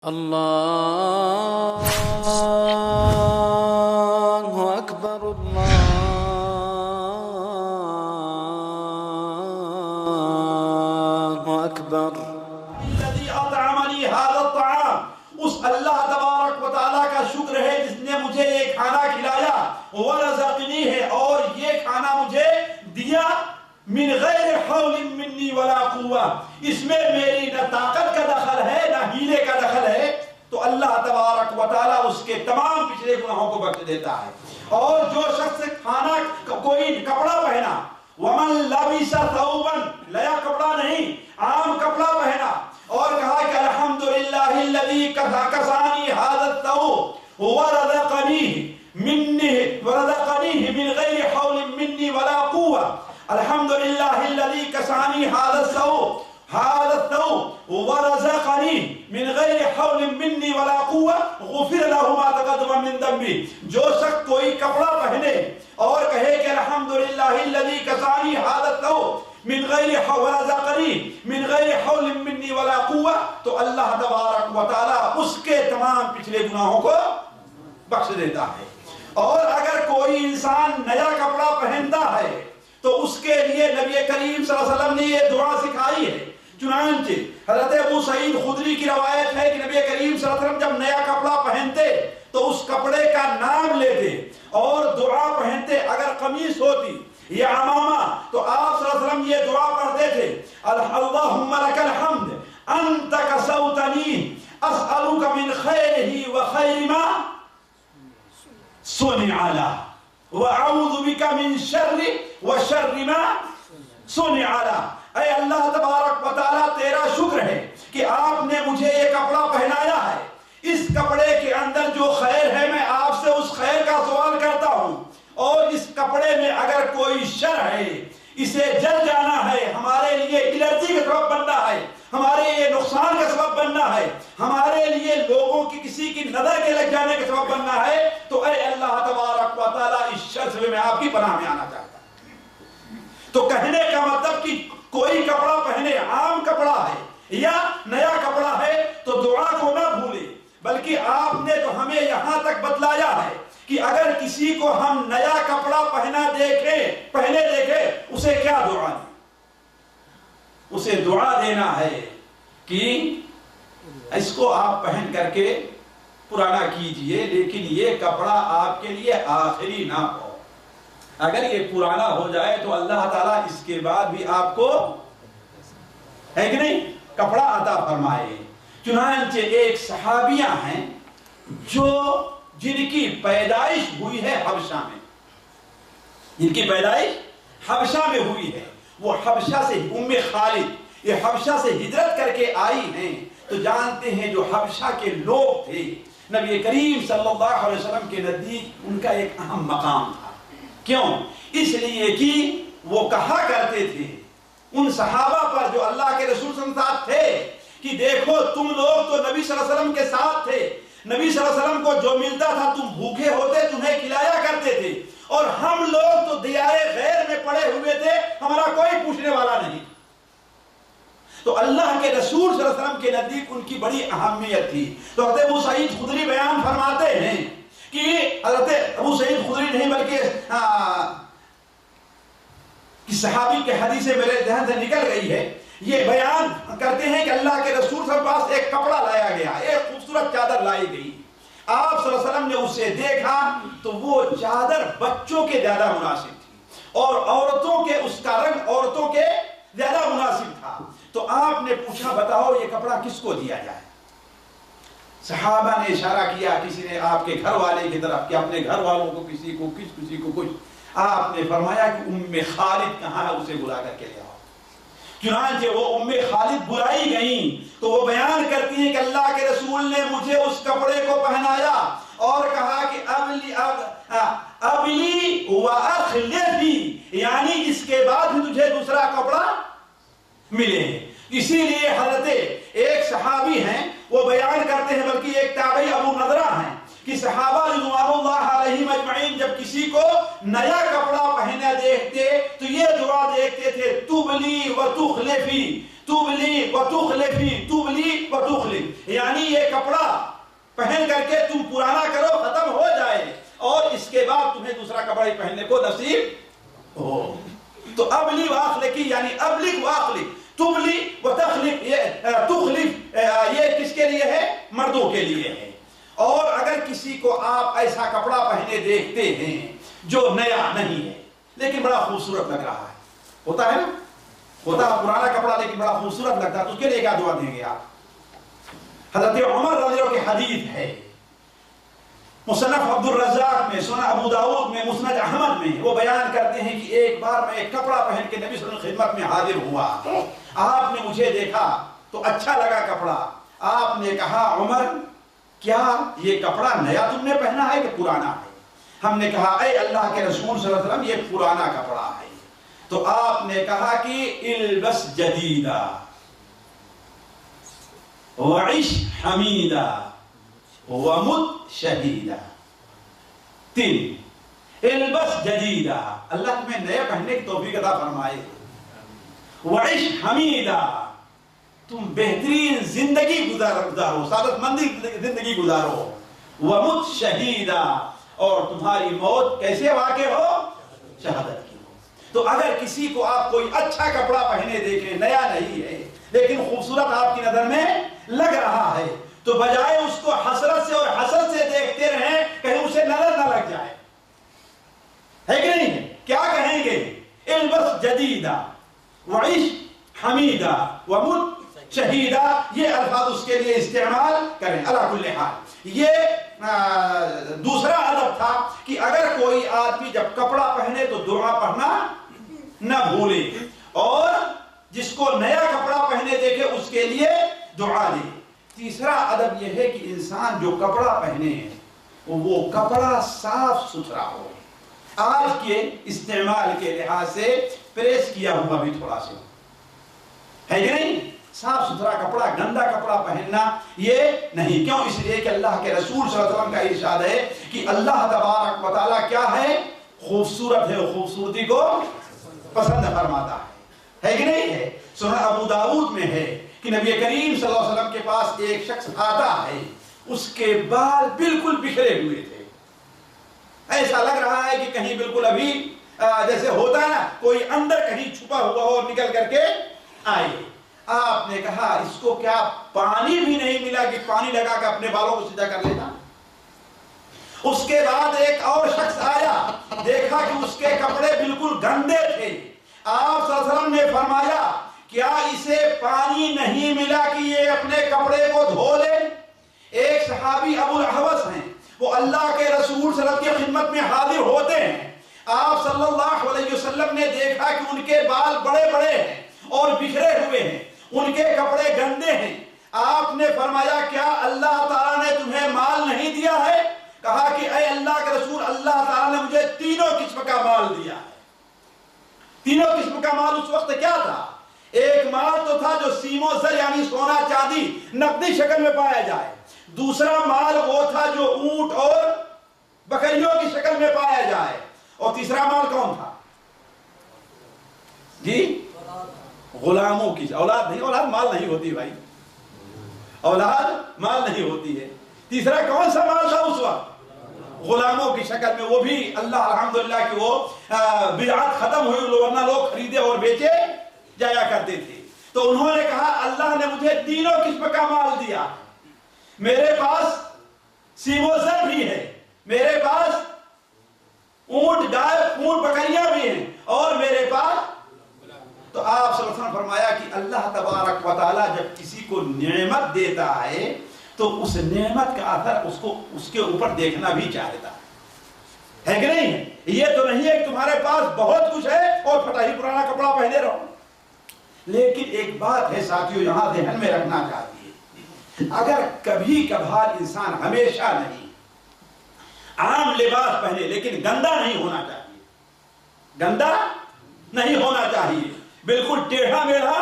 اللہ اکبر اللہ اکبر۔ الذي اطعمني هذا الطعام، اس اللہ تبارک و تعالیٰ کا شکر ہے جس نے مجھے یہ کھانا کھلایا، ورزقنی ہے اور یہ کھانا مجھے دیا، من غیر حول منی ولا قوہ، اس میں میری نہ طاقت کا دخل ہے نہ ہیلے کا دخل ہے، تو اللہ تبارک و تعالیٰ اس کے تمام پچھلے گناہوں کو بخش دیتا ہے۔ اور جو شخص کھانا کوئی کپڑا پہنا، ومن لبس ثوبا، نیا کپڑا نہیں عام کپڑا پہنا، اور کہا کہ الحمدللہ الذی کسانی ھذا الثوب ورزقنیہ من غیر حول منی ولا قوہ، الحمدللہ الذی کسانی ھذا الثوب ورزقنی من غیر حول منی ولا قوہ غفر لہ ما تقدم من ذنبی۔ جو شخص کوئی کپڑا پہنے اور کہے کہ الحمدللہ الذی کسانی ھذا الثوب من غیر ورزقنی من غیر حول منی ولا قوہ، تو اللہ تبارک و تعالی اس کے تمام پچھلے گناہوں کو بخش دیتا ہے۔ اور اگر کوئی انسان نیا کپڑا پہنتا ہے تو اس کے لیے نبی کریم صلی اللہ علیہ وسلم نے یہ دعا سکھائی ہے۔ چنانچہ حضرت ابو سعید خدری کی روایت ہے کہ نبی کریم صلی اللہ علیہ وسلم جب نیا کپڑا پہنتے تو اس کپڑے کا نام لیتے اور دعا پہنتے۔ اگر قمیص ہوتی یا عمامہ تو آپ صلی اللہ علیہ وسلم یہ دعا پڑھتے تھے، اللہم لک الحمد انت کسوتنی اسألک من خیرہ وخیر ما صنع لہ وَأَعُوذُ بِكَ مِن شَرِّ وَشَرِّ مَا صُنِعَ لَهُ۔ اے اللہ تبارک و تعالیٰ تیرا شکر ہے کہ آپ نے مجھے یہ کپڑا پہنایا ہے، اس کپڑے کے اندر جو خیر ہے میں آپ سے اس خیر کا سوال کرتا ہوں، اور اس کپڑے میں اگر کوئی شر ہے اسے جل جانا ہے، ہمارے لیے الرجی کا سبب بننا ہے، ہمارے لیے نقصان کا سبب بننا ہے، ہمارے لیے لوگوں کی کسی کی نظر کے لگ جانے کا سبب بننا ہے، تو اے اللہ تبارک و تعالیٰ اس شر سے میں آپ کی پناہ میں آنا چاہتا ہوں۔ تو کہنے کا مطلب کہ کوئی کپڑا پہنے عام کپڑا ہے یا نیا کپڑا ہے تو دعا کو نہ بھولے، بلکہ آپ نے تو ہمیں یہاں تک بتلایا ہے کہ اگر کسی کو ہم نیا کپڑا پہنے دیکھے اسے کیا دعا دیں؟ اسے دعا دینا ہے کہ اس کو آپ پہن کر کے پرانا کیجئے، لیکن یہ کپڑا آپ کے لیے آخری نہ ہو۔ اگر یہ پرانا ہو جائے تو اللہ تعالیٰ اس کے بعد بھی آپ کو ہے کہ نہیں کپڑا عطا فرمائے۔ چنانچہ ایک صحابیہ ہیں جن کی پیدائش ہوئی ہے حبشہ میں، جن کی پیدائش حبشہ میں ہوئی ہے، وہ حبشہ سے ام خالد یہ حبشہ سے ہجرت کر کے آئی ہیں، تو جانتے ہیں جو حبشہ کے لوگ تھے نبی کریم صلی اللہ علیہ وسلم کے نزدیک ان کا ایک اہم مقام تھا۔ کیوں؟ اس لیے کہ وہ کہا کرتے تھے ان صحابہ پر جو اللہ کے رسول صلی اللہ علیہ وسلم تھے کہ دیکھو تم لوگ تو نبی صلی اللہ علیہ وسلم کے ساتھ تھے، نبی صلی اللہ علیہ وسلم کو جو ملتا تھا تم بھوکے ہوتے تمہیں کھلایا کرتے تھے، اور ہم لوگ تو دیارے غیر میں پڑے ہوئے تھے، ہمارا کوئی پوچھنے والا نہیں۔ تو اللہ کے رسول صلی اللہ علیہ وسلم کے نزدیک ان کی بڑی اہمیت تھی۔ تو حضرت ابو سعید خدری بیان فرماتے ہیں کہ حضرت ابو سعید خدری نہیں بلکہ صحابی کے حدیث میرے ذہن سے نکل گئی ہے، یہ بیان کرتے ہیں کہ اللہ کے رسول صلی اللہ علیہ وسلم کے پاس ایک کپڑا لایا گیا، ایک خوبصورت چادر لائی گئی، آپ صلی اللہ علیہ وسلم نے اسے دیکھا تو وہ چادر بچوں کے زیادہ مناسب تھی، اور عورتوں کے اس کا رنگ عورتوں کے زیادہ مناسب تھا۔ تو آپ نے پوچھا بتاؤ یہ کپڑا کس کو دیا جائے؟ صحابہ نے اشارہ کیا کسی نے آپ کے گھر والے کی طرف کہ اپنے گھر والوں کو کسی کو کچھ۔ آپ نے فرمایا کہ ام خالد کہاں ہے، اسے بلا کر کے لے آؤ۔ چنانچہ وہ ام خالد بلائی گئیں تو وہ بیان کرتی ہیں کہ اللہ کے رسول نے مجھے اس کپڑے کو پہنایا اور کہا کہ ابلی و اخلفی، یعنی اس کے بعد بھی تجھے دوسرا کپڑا ملے۔ اسی لیے حضرت ایک صحابی ہیں وہ بیان کرتے ہیں، بلکہ ایک تابعی ابو نضرہ ہیں کہ صحابہ رضوان اللہ علیہم اجمعین جب کسی کو نیا کپڑا پہنے دیکھتے تو یہ دعا دیکھتے تھے، تبلی و تخلفی، تبلی و تخلفی، تبلی و تخلف، یعنی یہ کپڑا پہن کر کے تم پرانا کرو، ختم ہو جائے، اور اس کے بعد تمہیں دوسرا کپڑا ہی پہننے کو نصیب ہو۔ تو ابلی و اخلقی یعنی ابلغ و اخلق، تبلی و تخلف، تخلف یہ کس کے لیے ہے؟ مردوں کے لیے ہے۔ اور اگر کسی کو آپ ایسا کپڑا پہنے دیکھتے ہیں جو نیا نہیں ہے لیکن بڑا خوبصورت لگ رہا ہے، ہوتا ہے نا، ہوتا ہے پرانا کپڑا لیکن بڑا خوبصورت لگتا ہے، تو اس کے لیے کیا دعا دیں گے آپ؟ حضرت عمر رضی اللہ عنہ کی حدیث ہے، مصنف عبد الرزاق میں، سنن ابو داؤد میں، مسند احمد میں، وہ بیان کرتے ہیں کہ ایک بار میں ایک کپڑا پہن کے نبی صلی اللہ علیہ وسلم خدمت میں حاضر ہوا، آپ نے مجھے دیکھا تو اچھا لگا کپڑا، آپ نے کہا عمر کیا یہ کپڑا نیا تم نے پہنا ہے کہ پرانا ہے؟ ہم نے کہا اے اللہ کے رسول صلی اللہ علیہ وسلم یہ پرانا کپڑا ہے۔ تو آپ نے کہا کہ البس جدیدہ وعش حمیدہ ومت شہیدہ، تین، البس جدیدہ، اللہ تمہیں نئے پہننے کی توفیق عطا فرمائے، وعش حمیدہ، تم بہترین زندگی گزارو، سعادت مندی زندگی گزارو، ومت شہیدہ، اور تمہاری موت کیسے واقع ہو؟ شہادت کی ہو۔ تو اگر کسی کو آپ کوئی اچھا کپڑا پہنے دیکھیں، نیا نہیں ہے لیکن خوبصورت آپ کی نظر میں لگ رہا ہے، تو بجائے اس کو حسرت سے اور حسد سے دیکھتے رہیں، کہیں اسے نظر نہ لگ جائے، ہے کہ نہیں؟ کیا کہیں گے؟ البس جدیدہ وعش حمیدہ ومت شہیدہ، یہ الفاظ اس کے لیے استعمال کریں۔ علی کل حال یہ دوسرا ادب تھا کہ اگر کوئی آدمی جب کپڑا پہنے تو دعا پڑھنا نہ بھولے، اور جس کو نیا کپڑا پہنے دیکھے اس کے لیے دعا دے۔ تیسرا ادب یہ ہے کہ انسان جو کپڑا پہنے وہ کپڑا صاف ستھرا ہو، آج کے استعمال کے لحاظ سے پریس کیا ہوا بھی تھوڑا سا ہے کہ نہیں؟ صاف ستھرا کپڑا، گندا کپڑا پہننا یہ نہیں۔ کیوں؟ اس لیے کہ اللہ کے رسول صلی اللہ علیہ وسلم کا ارشاد ہے کہ اللہ تبارک و تعالیٰ کیا ہے؟ خوبصورت ہے، خوبصورتی کو پسند فرماتا ہے کہ نہیں ہے؟ سنن ابو داؤد میں ہے کہ نبی کریم صلی اللہ علیہ وسلم کے پاس ایک شخص آتا ہے، اس کے بال بالکل بکھرے ہوئے تھے، ایسا لگ رہا ہے کہ کہیں بالکل ابھی جیسے ہوتا ہے نا کوئی اندر کہیں چھپا ہوا ہو اور نکل کر کے آئے۔ آپ نے کہا اس کو کیا پانی بھی نہیں ملا کہ پانی لگا کے اپنے بالوں کو سیدھا کر لیتا؟ اس کے بعد ایک اور شخص آیا، دیکھا کہ اس کے کپڑے بالکل گندے تھے، آپ صلی اللہ علیہ وسلم نے فرمایا کیا اسے پانی نہیں ملا کہ یہ اپنے کپڑے کو دھو لے؟ ایک صحابی ابو الاحوص ہیں، وہ اللہ کے رسول صلی اللہ علیہ وسلم کی خدمت میں حاضر ہوتے ہیں، آپ صلی اللہ علیہ وسلم نے دیکھا کہ ان کے بال بڑے بڑے ہیں اور بکھرے ہوئے ہیں، ان کے کپڑے گندے ہیں، آپ نے فرمایا کیا اللہ تعالیٰ نے تمہیں مال نہیں دیا ہے؟ کہا کہ اے اللہ کے رسول اللہ تعالیٰ نے مجھے تینوں قسم کا مال دیا ہے۔ تینوں قسم کا مال اس وقت کیا تھا؟ ایک مال تو تھا جو سیم و زر یعنی سونا چاندی نقدی شکل میں پایا جائے، دوسرا مال وہ تھا جو اونٹ اور بکریوں کی شکل میں پایا جائے، اور تیسرا مال کون تھا؟ جی غلاموں کی اولاد نہیں، اولاد مال نہیں ہوتی بھائی، اولاد مال نہیں ہوتی ہے۔ تیسرا کون سا مال تھا اس وقت؟ غلاموں کی شکل میں، وہ بھی اللہ الحمدللہ کہ وہ بدعت ختم ہوئی، ورنہ لوگ خریدے اور بیچے جایا کرتے تھے۔ تو انہوں نے کہا اللہ نے مجھے تینوں قسم کا مال دیا، میرے پاس سیم و زر بھی ہے، میرے پاس اونٹ گائے اونٹ بکریاں بھی ہیں، اور میرے پاس، تو آپ صلی اللہ علیہ وسلم فرمایا کہ اللہ تبارک و تعالیٰ جب کسی کو نعمت دیتا ہے تو اس نعمت کا اثر اس کے اوپر دیکھنا بھی چاہتا ہے کہ نہیں؟ یہ تو نہیں ہے کہ تمہارے پاس بہت کچھ ہے اور پھٹا ہی پرانا کپڑا پہنے رہو۔ لیکن ایک بات ہے ساتھیوں یہاں ذہن میں رکھنا چاہیے، اگر کبھی کبھار انسان ہمیشہ نہیں عام لباس پہنے لیکن گندا نہیں ہونا چاہیے، گندا نہیں ہونا چاہیے، بالکل ٹیڑھا میڑھا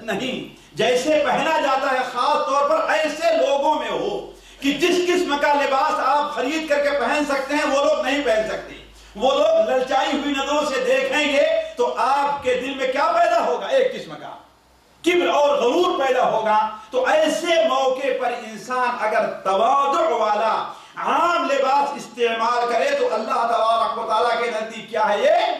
نہیں، جیسے پہنا جاتا ہے خاص طور پر ایسے لوگوں میں ہو کہ جس قسم کا لباس آپ خرید کر کے پہن سکتے ہیں وہ لوگ نہیں پہن سکتے، وہ لوگ للچائی ہوئی نظروں سے دیکھیں گے تو آپ کے دل میں کیا پیدا ہوگا؟ ایک قسم کا کبر اور غرور پیدا ہوگا. تو ایسے موقع پر انسان اگر تواضع والا عام لباس استعمال کرے تو اللہ تبارک و تعالیٰ کے نزدیک کیا ہے؟ یہ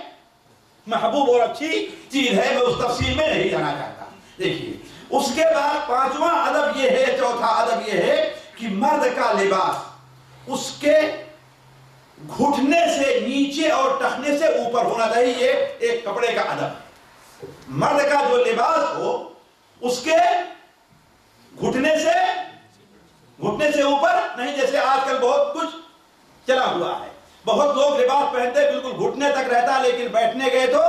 محبوب اور اچھی چیز ہے. میں اس تفصیل میں نہیں جانا چاہتا. دیکھیے اس کے بعد پانچواں ادب یہ ہے، چوتھا ادب یہ ہے کہ مرد کا لباس اس کے گھٹنے سے نیچے اور ٹخنے سے اوپر ہونا چاہیے. یہ ایک کپڑے کا ادب ہے. مرد کا جو لباس ہو اس کے گھٹنے سے اوپر نہیں، جیسے آج کل بہت کچھ چلا ہوا ہے. بہت لوگ لباس پہنتے بالکل گھٹنے تک رہتا، لیکن بیٹھنے گئے تو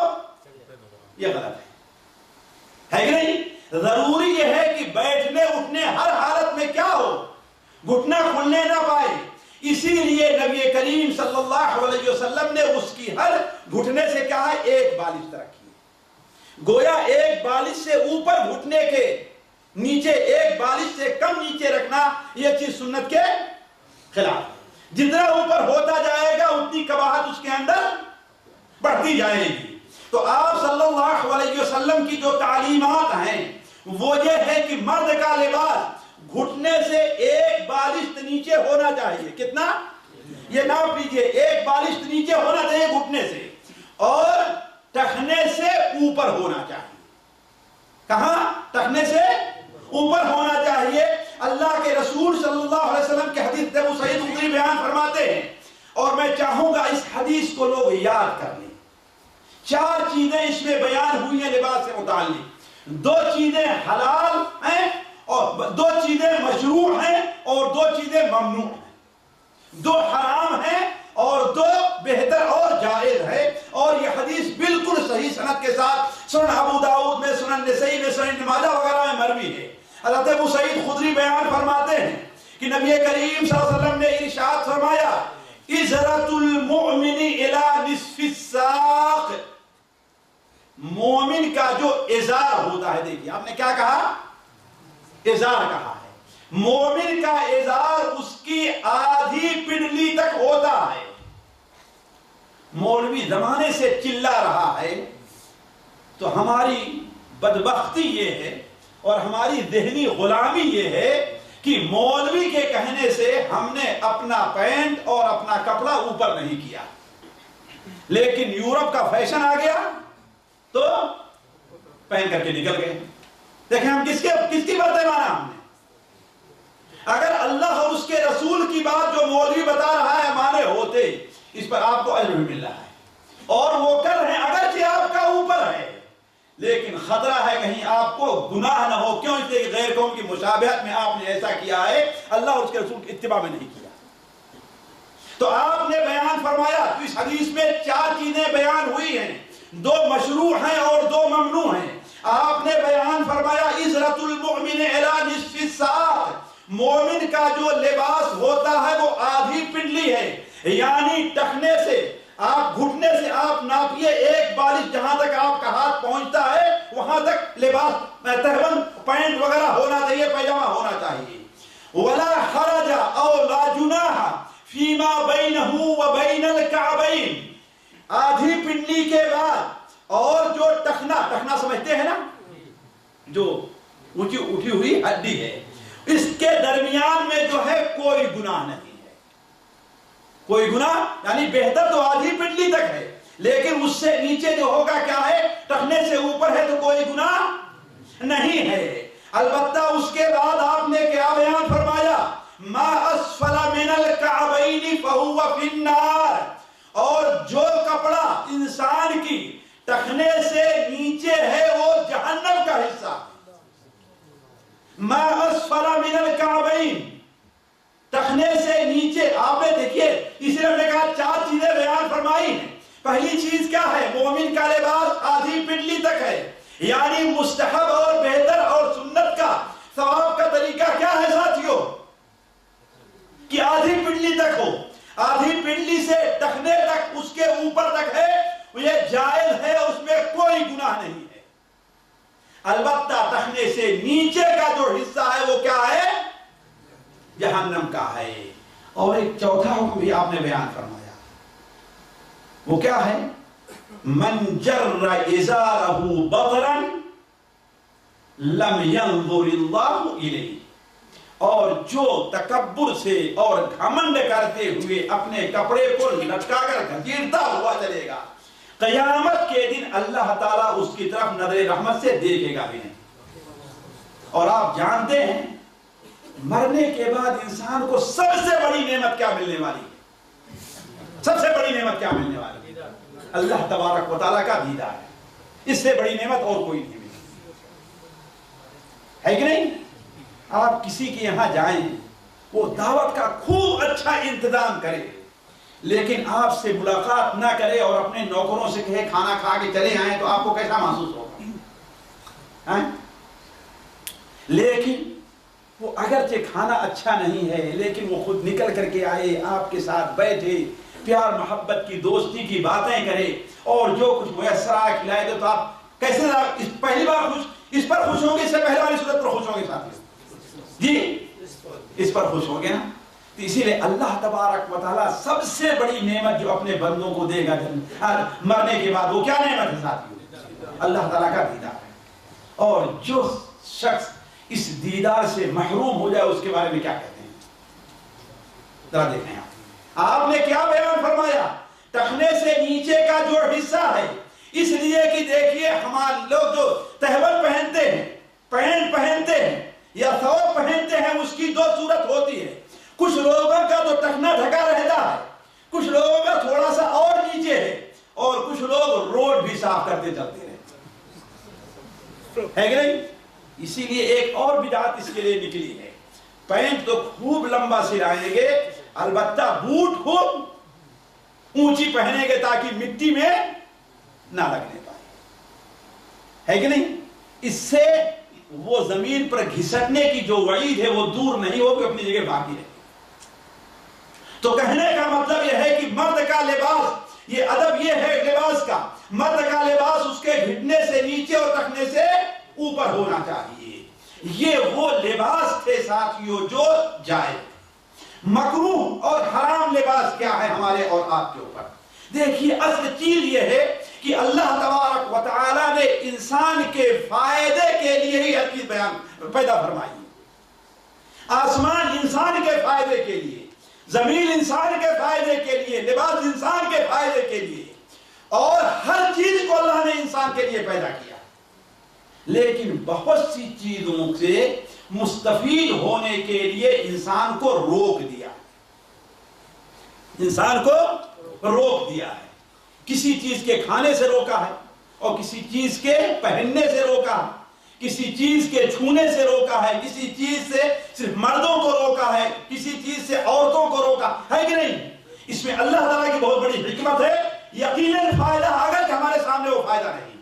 یہ غلط ہے کہ نہیں؟ ضروری یہ ہے کہ بیٹھنے اٹھنے ہر حالت میں کیا ہو؟ گھٹنا کھلنے نہ پائے. اسی لیے نبی کریم صلی اللہ علیہ وسلم نے اس کی ہر گھٹنے سے کہا ہے ایک بالش رکھی. گویا ایک بالش سے اوپر گھٹنے کے نیچے ایک بالش سے کم نیچے رکھنا یہ چیز سنت کے خلاف ہے. جتنا اوپر ہوتا جائے گا اتنی قباحت اس کے اندر بڑھتی جائے گی. تو آپ صلی اللہ علیہ وسلم کی جو تعلیمات ہیں وہ یہ ہے کہ مرد کا لباس گھٹنے سے ایک بالشت نیچے ہونا چاہیے. کتنا؟ یہ ناپ لیجئے، ایک بالشت نیچے ہونا چاہیے گھٹنے سے، اور ٹخنے سے اوپر ہونا چاہیے. کہاں؟ ٹخنے سے اوپر ہونا چاہیے. اللہ کے رسول صلی اللہ علیہ وسلم کے حدیث ابو سعید خدری بیان فرماتے ہیں، اور میں چاہوں گا اس حدیث کو لوگ یاد کر لیں. 4 چیزیں اس میں بیان ہوئی ہیں لباس سے متعلق. 2 چیزیں حلال ہیں اور 2 چیزیں مشروع ہیں اور 2 چیزیں ممنوع ہیں. 2 حرام ہیں اور 2 بہتر اور جائز ہے. اور یہ حدیث بالکل صحیح سند کے ساتھ سنن ابو داؤد میں، سنن نسائی میں، سنن ابن ماجہ وغیرہ میں مروی ہے. حضرت ابو سعید خدری بیان فرماتے ہیں کہ نبی کریم صلی اللہ علیہ وسلم نے ارشاد فرمایا ازرۃ المؤمن الی نصف الساق. مومن کا جو ازار ہوتا ہے، دیکھیے آپ نے کیا کہا؟ ازار کہا ہے. مومن کا ازار اس کی آدھی پنڈلی تک ہوتا ہے. مولوی زمانے سے چلا رہا ہے تو ہماری بدبختی یہ ہے اور ہماری ذہنی غلامی یہ ہے کہ مولوی کے کہنے سے ہم نے اپنا پینٹ اور اپنا کپڑا اوپر نہیں کیا. لیکن یورپ کا فیشن آ گیا تو پہن کر کے نکل گئے. دیکھیں ہم کس کی باتیں مانا ہم نے؟ اگر اللہ اور اس کے رسول کی بات جو مولوی بتا رہا ہے مانے ہوتے، اس پر آپ کو اجر بھی مل رہا ہے اور وہ کر رہے ہیں، اگرچہ آپ کا اوپر ہے لیکن خطرہ ہے کہیں آپ کو گناہ نہ ہو. کیوں؟ اس لیے غیر قوم کی مشابہت میں آپ نے ایسا کیا ہے، اللہ اور اس کے رسول کی اتباع میں نہیں کیا. تو آپ نے بیان فرمایا، تو اس حدیث میں 4 چیزیں بیان ہوئی ہیں، 2 مشروع ہیں اور 2 ممنوع ہیں. آپ نے بیان فرمایا ازرۃ المؤمن الی نصف الساق. مومن کا جو لباس ہوتا ہے وہ آدھی پنڈلی ہے، یعنی ٹخنے سے آپ گھٹنے سے آپ ناپیے ایک بالش جہاں تک آپ کا ہاتھ پہنچتا ہے وہاں تک لباس تہبند پینٹ وغیرہ ہونا چاہیے، پیجامہ ہونا چاہیے. ولا حرج او لا جناح فیما بینہ و بین الکعبین. آدھی پنڈلی کے بعد اور جو ٹخنا سمجھتے ہیں نا، جو اٹھی ہوئی ہڈی ہے، اس کے درمیان میں جو ہے کوئی گناہ نہیں ہے. کوئی گناہ یعنی بہتر تو آدھی پنڈلی تک ہے، لیکن اس سے نیچے جو ہوگا کیا ہے؟ ٹخنے سے اوپر ہے تو کوئی گناہ نہیں ہے. البتہ اس کے بعد آپ نے کیا بیان فرمایا؟ ما اسفل من الکعبین فہو فی النار. اور جو کپڑا انسان کی ٹخنے سے نیچے ہے وہ جہنم کا حصہ ہے. ما اسفل من الکعبین، ٹخنے سے نیچے. آپ نے دیکھیے اس لیے ہم نے کہا 4 چیزیں بیان فرمائی ہیں. پہلی چیز کیا ہے؟ مومن کا لباس آدھی پنڈلی تک ہے، یعنی مستحب اور بہتر اور سنت کا ثواب کا طریقہ کیا ہے ساتھیوں؟ کہ آدھی پنڈلی تک ہو. آدھی پنڈلی سے ٹخنے تک، اس کے اوپر تک ہے، یہ جائز ہے، اس میں کوئی گناہ نہیں ہے. البتہ ٹخنے سے نیچے کا جو حصہ ہے وہ کیا ہے؟ جہنم کا ہے. اور ایک چوتھا حکم بھی آپ نے بیان فرمایا وہ کیا ہے؟ من جر ازارہ بطرا لم ينظر اللہ الیہ، اور جو تکبر سے اور گھمنڈ کرتے ہوئے اپنے کپڑے کو لٹکا کر گھسیٹتا ہوا چلے گا، قیامت کے دن اللہ تعالیٰ اس کی طرف نظر رحمت سے دیکھے گا بھی نہیں۔ اور آپ جانتے ہیں مرنے کے بعد انسان کو سب سے بڑی نعمت کیا ملنے والی ہے؟ سب سے بڑی نعمت کیا ملنے والی ہے؟ اللہ تبارک و تعالیٰ کا دیدار ہے۔ اس سے بڑی نعمت اور کوئی نہیں ملتی ہے کہ نہیں؟ آپ کسی کے یہاں جائیں، وہ دعوت کا خوب اچھا انتظام کرے، لیکن آپ سے ملاقات نہ کرے اور اپنے نوکروں سے کہے کھانا کھا کے چلے آئیں، تو آپ کو کیسا محسوس ہوگا؟ لیکن وہ اگرچہ کھانا اچھا نہیں ہے، لیکن وہ خود نکل کر کے آئے، آپ کے ساتھ بیٹھے، پیار محبت کی دوستی کی باتیں کرے، اور جو کچھ میسر آئے کھلائے دے، تو آپ کیسے پہلی بار اس پر خوش ہوں گے؟ اس سے پہلے والی صورت پر خوش ہوں گے ساتھ جی؟ اس پر خوش ہوں گے نا؟ تو اسی لئے اللہ تبارک و تعالیٰ سب سے بڑی نعمت جو اپنے بندوں کو دے گا مرنے کے بعد، وہ کیا نعمت ہے ساتھیوں؟ اللہ تعالیٰ کا دیدار ہے۔ اور جو شخص اس دیدار سے محروم ہو جائے، اس کے بارے میں کیا کہتے ہیں؟ ذرا دیکھیں آپ نے کیا بیان فرمایا؟ ٹخنے سے نیچے کا جو حصہ ہے، اس لیے کہ دیکھیے ہمارے لوگ جو تہبند پہنتے ہیں، پینٹ پہنتے ہیں یا ثوب پہنتے ہیں، اس کی دو صورت ہوتی ہے۔ کچھ لوگوں کا تو ٹخنا ڈھکا رہتا ہے، کچھ لوگوں کا تھوڑا سا اور نیچے ہے، اور کچھ لوگ روڈ بھی صاف کرتے چلتے رہتے ہیں، ہے کہ نہیں؟ اسی لیے ایک اور بدعت اس کے لیے نکلی ہے، پینٹ تو خوب لمبا سلائیں گے، البتہ بوٹ خوب اونچی پہنیں گے تاکہ مٹی میں نہ لگنے پائے، ہے کہ نہیں؟ اس سے وہ زمین پر گھسٹنے کی جو وعید ہے وہ دور نہیں ہوگی، اپنی جگہ باقی رہے۔ تو کہنے کا مطلب یہ ہے کہ مرد کا لباس، یہ ادب یہ ہے لباس کا، مرد کا لباس اس کے گھٹنے سے نیچے اور ٹخنے سے اوپر ہونا چاہیے۔ یہ وہ لباس تھے ساتھیوں جو جائز۔ مکروہ اور حرام لباس کیا ہے ہمارے اور آپ کے اوپر؟ دیکھیے اصل چیز یہ ہے کہ اللہ تبارک و تعالیٰ نے انسان کے فائدے کے لیے ہی ہر چیز پیدا فرمائی۔ آسمان انسان کے فائدے کے لیے، زمین انسان کے فائدے کے لیے، لباس انسان کے فائدے کے لیے، اور ہر چیز کو اللہ نے انسان کے لیے پیدا کیا۔ لیکن بہت سی چیزوں سے مستفید ہونے کے لیے انسان کو روک دیا، انسان کو روک دیا ہے۔ کسی چیز کے کھانے سے روکا ہے، اور کسی چیز کے پہننے سے روکا ہے، کسی چیز کے چھونے سے روکا ہے، کسی چیز سے صرف مردوں کو روکا ہے، کسی چیز سے عورتوں کو روکا ہے کہ نہیں؟ اس میں اللہ تعالیٰ کی بہت بڑی حکمت ہے۔ یقیناً فائدہ اگر کہ ہمارے سامنے وہ فائدہ نہیں،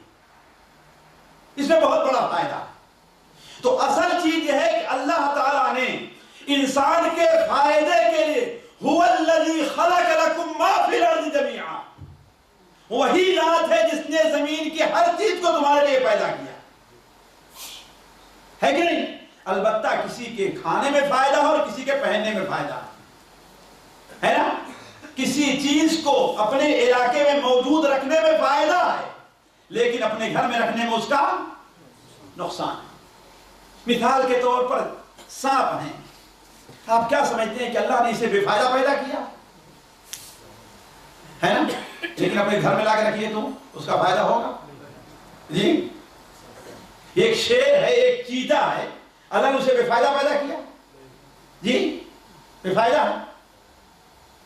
اس میں بہت بڑا فائدہ۔ تو اصل چیز یہ ہے کہ اللہ تعالیٰ نے انسان کے فائدے کے لیے هو الذی خلق لکم ما فی الارض جمیعا، وہی ذات ہے جس نے زمین کی ہر چیز کو تمہارے لیے پیدا کیا، ہے کہ نہیں؟ البتہ کسی کے کھانے میں فائدہ اور کسی کے پہننے میں فائدہ ہے نا؟ کسی چیز کو اپنے علاقے میں موجود رکھنے میں فائدہ ہے، لیکن اپنے گھر میں رکھنے میں اس کا نقصان ہے۔ مثال کے طور پر سانپ ہیں، آپ کیا سمجھتے ہیں کہ اللہ نے اسے بے فائدہ پیدا کیا ہے نا؟ لیکن اپنے گھر میں لا کے رکھیے تو اس کا فائدہ ہوگا جی؟ ایک شیر ہے، ایک چیتا ہے، اللہ نے اسے بے فائدہ پیدا کیا جی؟ بے فائدہ ہے،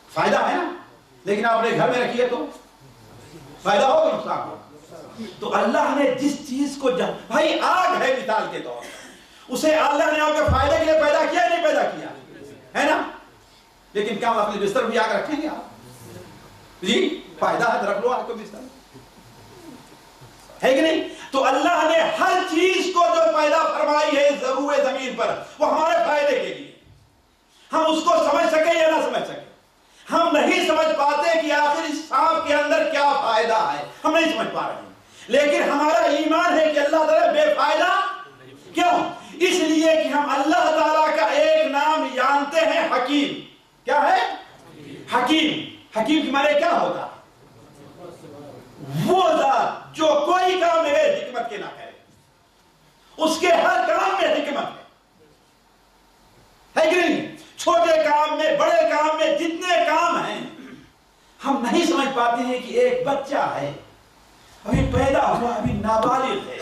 فائدہ ہے نا؟ لیکن آپ اپنے گھر میں رکھیے تو فائدہ ہوگا نقصان ہوگا۔ تو اللہ نے جس چیز کو بھائی آگ ہے مثال کے طور پر، اسے اللہ نے آپ کے فائدے کے لیے پیدا کیا نہیں پیدا کیا ہے نا؟ لیکن کیا ہم اپنے بستر بھی آگ رکھیں گے آپ جی؟ فائدہ ہے، رکھ لو آگ کو بستر، ہے کہ نہیں؟ تو اللہ نے ہر چیز کو جو پیدا فرمائی ہے ضرور زمین پر، وہ ہمارے فائدے کے لیے، ہم اس کو سمجھ سکیں یا نہ سمجھ سکیں، ہم نہیں سمجھ پاتے کہ آخر اس سانپ کے اندر کیا فائدہ ہے، ہم نہیں سمجھ پا رہے ہیں، لیکن ہمارا ایمان ہے کہ اللہ تعالیٰ بے فائدہ کیوں؟ اس لیے کہ ہم اللہ تعالیٰ کا ایک نام جانتے ہیں، حکیم۔ کیا ہے؟ حکیم۔ حکیم کی معنی کیا ہوتا ہے؟ وہ ذات جو کوئی کام بغیر حکمت کے نہ کرے، اس کے ہر کام میں حکمت ہے کہ نہیں؟ چھوٹے کام میں، بڑے کام میں، جتنے کام ہیں ہم نہیں سمجھ پاتے ہیں کہ ایک بچہ ہے، ابھی پیدا ہوا، ابھی نابالغ ہے.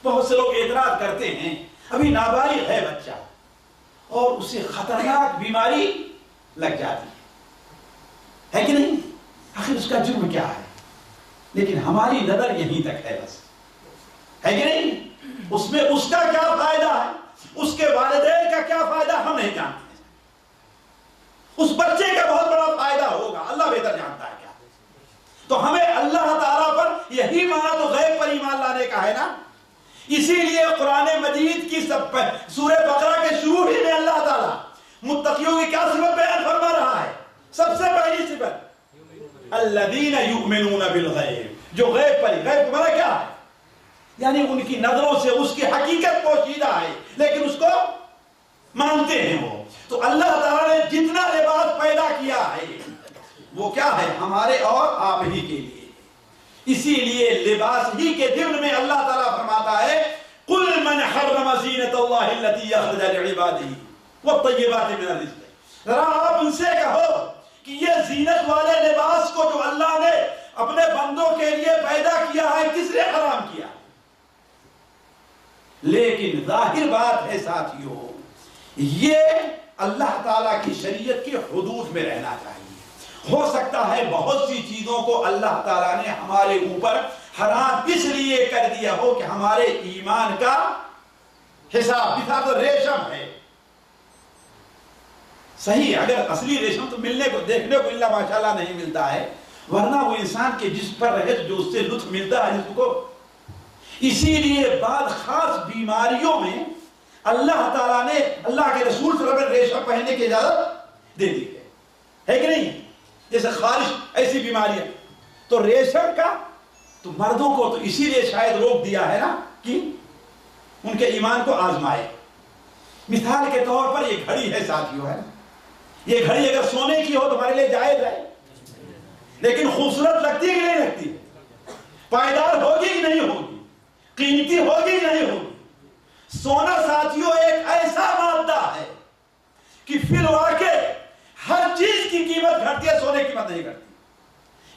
بہت سے لوگ اعتراض کرتے ہیں ابھی نابالغ ہے بچہ اور اسے خطرناک بیماری لگ جاتی ہے کہ نہیں؟ آخر اس کا جرم کیا ہے؟ لیکن ہماری نظر یہیں تک ہے بس، ہے کہ نہیں؟ اس میں اس کا کیا فائدہ ہے، اس کے والدین کا کیا فائدہ ہم نہیں جانتے. اس بچے کا بہت بڑا فائدہ ہوگا، اللہ بہتر جانتا ہے کیا. تو ہمیں اللہ تعالیٰ پر یہی معنی تو غیب پر ایمان لانے کا ہے نا. اسی لیے قرآن مجید کی سورہ بقرہ کے شروع ہی میں اللہ تعالیٰ متقیوں کی کیا صفت بیان فرما رہا ہے؟ سب سے پہلی صفت الذین یؤمنون بالغیب، جو غیب پر، غیب کو معنی کیا ہے؟ یعنی ان کی نظروں سے اس کی حقیقت پوشیدہ ہے لیکن اس کو مانتے ہیں وہ. تو اللہ تعالیٰ نے جتنا لباس پیدا کیا ہے وہ کیا ہے؟ ہمارے اور آپ ہی کے لیے. اسی لیے لباس ہی کے ضمن میں اللہ تعالیٰ فرماتا ہے قُلْ مَنْ حَرَّمَ زِينَةَ اللَّهِ الَّتِي أَخْرَجَ لِعِبَادِهِ وَالطَّيِّبَاتِ مِنَ الرِّزْقِ. ذرا آپ ان سے کہو کہ یہ زینت والے لباس کو جو اللہ نے اپنے بندوں کے لیے پیدا کیا ہے کس نے حرام کیا؟ لیکن ظاہر بات ہے ساتھیو، یہ اللہ تعالیٰ کی شریعت کے حدود میں رہنا چاہیے. ہو سکتا ہے بہت سی چیزوں کو اللہ تعالیٰ نے ہمارے اوپر حرام اس لیے کر دیا ہو کہ ہمارے ایمان کا حساب کتاب تو ریشم ہے صحیح، اگر اصلی ریشم تو ملنے کو دیکھنے کو اللہ ماشاءاللہ نہیں ملتا ہے، ورنہ وہ انسان کے جسم پر رہے جو اس سے لطف ملتا ہے جسم کو. اسی لیے بعض خاص بیماریوں میں اللہ تعالیٰ نے اللہ کے رسول صلی اللہ علیہ وسلم ریشم پہننے کی اجازت دے دی ہے کہ نہیں؟ جیسے خارش ایسی بیماریاں، تو ریشم کا تو مردوں کو تو اسی لیے شاید روک دیا ہے نا کہ ان کے ایمان کو آزمائے. مثال کے طور پر یہ گھڑی ہے ساتھیوں، ہے نا، یہ گھڑی اگر سونے کی ہو تو ہمارے لیے جائز ہے، لیکن خوبصورت لگتی کہ نہیں لگتی؟ پائیدار ہوگی کہ نہیں ہوگی؟ قیمتی ہوگی کہ نہیں ہوگی؟ سونا ساتھیوں ایک ایسا مادہ ہے کہ فی الواقع ہر چیز کی قیمت گھٹتی ہے، سونے کی قیمت نہیں گھٹتی.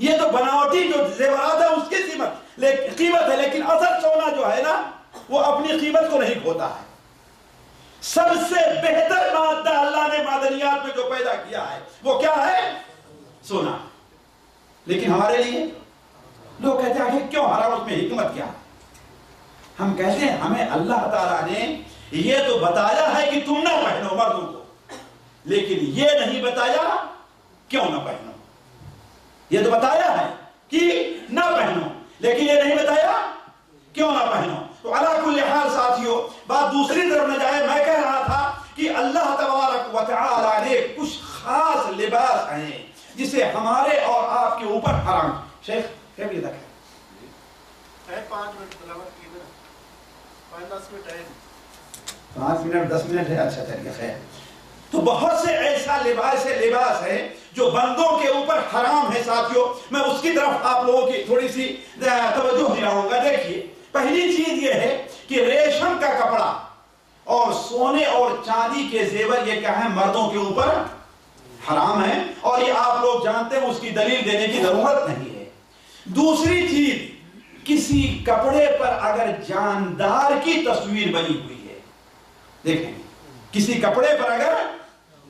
یہ تو بناوٹی جو زیورات ہے اس کی قیمت ہے، لیکن اصل سونا جو ہے نا وہ اپنی قیمت کو نہیں کھوتا ہے. سب سے بہتر مادہ اللہ نے معدنیات میں جو پیدا کیا ہے وہ کیا ہے؟ سونا. لیکن ہمارے لیے لوگ کہتے ہیں کہ کیوں حرام، اس میں حکمت کیا؟ ہم کہتے ہیں ہمیں اللہ تعالیٰ نے یہ تو بتایا ہے کہ تم نہ پہنو مردوں کو، لیکن یہ نہیں بتایا کیوں نہ پہنو. یہ تو بتایا ہے کہ نہ پہنو لیکن یہ نہیں بتایا کیوں نہ پہنو. تو علی کل حال ساتھیو بات دوسری طرف نہ جائے، میں کہہ رہا تھا کہ اللہ تبارک و تعالی نے کچھ خاص لباس ہیں جسے ہمارے اور آپ کے اوپر حرام. شیخ کیفیت ہے 5 منٹ تلاوت کی نا، 5-10 منٹ ہے، 5 منٹ 10 منٹ ہے. اچھا چلیے خیر. تو بہت سے ایسا لباس ہے جو بندوں کے اوپر حرام ہے ساتھیوں. میں اس کی طرف آپ لوگوں کی تھوڑی سی توجہ دلاؤں گا. دیکھیے پہلی چیز یہ ہے کہ ریشم کا کپڑا اور سونے اور چاندی کے زیور یہ کیا ہے؟ مردوں کے اوپر حرام ہے، اور یہ آپ لوگ جانتے ہیں، اس کی دلیل دینے کی ضرورت نہیں ہے. دوسری چیز، کسی کپڑے پر اگر جاندار کی تصویر بنی ہوئی ہے، دیکھیں کسی کپڑے پر اگر